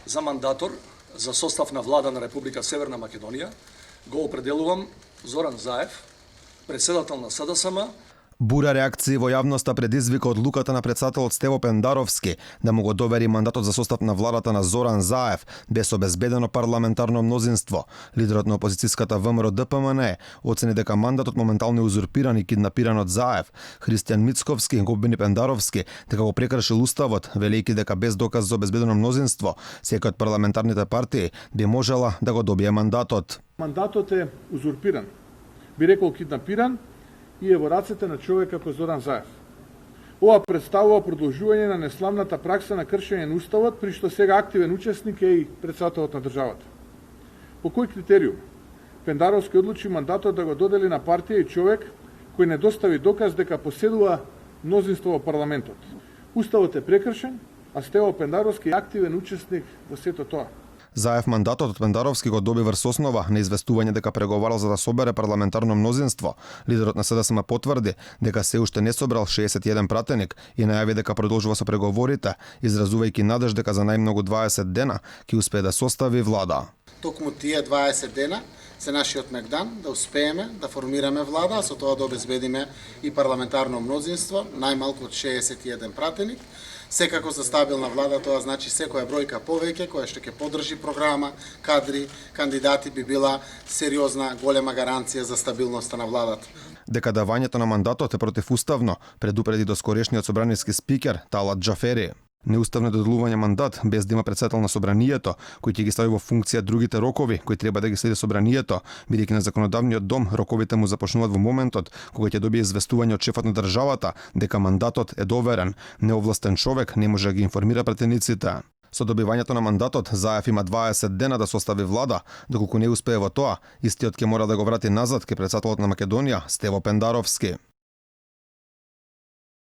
За мандатор за состав на влада на Република Северна Македонија го определувам Зоран Заев, председател на СДСМ. Бура реакции во јавноста предизвика одлуката на претседателот Стево Пендаровски да му го довери мандатот за состав на владата на Зоран Заев без обезбедено парламентарно мнозинство. Лидерот на опозицијската ВМРО ДПМН оцени дека мандатот моментално е узурпиран и киднапиран од Заев. Христијан Мицковски го обвини Пендаровски дека го прекршил уставот, велејќи дека без доказ за обезбедено мнозинство секој од парламентарните партии би можела да го добие мандатот. Мандатот е узурпиран. Би рекол киднапиран и е во рацете на човек како Зоран Заев. Ова представува продолжување на неславната пракса на кршење на уставот, при што сега активен учесник е и претседателот на државата. По кој критериум Пендаровски одлучи мандатот да го додели на партија и човек кој не достави доказ дека поседува мнозинство во парламентот? Уставот е прекршен, а Стево Пендаровски е активен учесник во сето тоа. Заев мандатот од Пендаровски го доби врз основа на известување дека преговарал за да собере парламентарно мнозинство. Лидерот на СДСМ потврди дека се уште не собрал 61 пратеник и најави дека продолжува со преговорите, изразувајќи надеж дека за најмногу 20 дена ќе успее да состави влада. Токму тие 20 дена се нашиот мегдан да успееме да формираме влада, а со тоа да обезбедиме и парламентарно мнозинство, најмалку од 61 пратеник. Секако за стабилна влада тоа значи секоја бројка повеќе која што ќе поддржи програма, кадри, кандидати би била сериозна, голема гаранција за стабилноста на владата. Дека давањето на мандатот е противуставно, предупреди доскорешниот собраниски спикер Талат Џафери. Неуставно доделување мандат без да има претседател на собранието, кој ќе ги стави во функција другите рокови кои треба да ги следи собранието, бидејќи на законодавниот дом роковите му започнуваат во моментот кога ќе добие известување од шефот на државата дека мандатот е доверен. Неовластен човек не може да ги информира пратениците. Со добивањето на мандатот, Заев има 20 дена да состави влада. Доколку не успее во тоа, истиот ќе мора да го врати назад ке претседателот на Македонија Стево Пендаровски.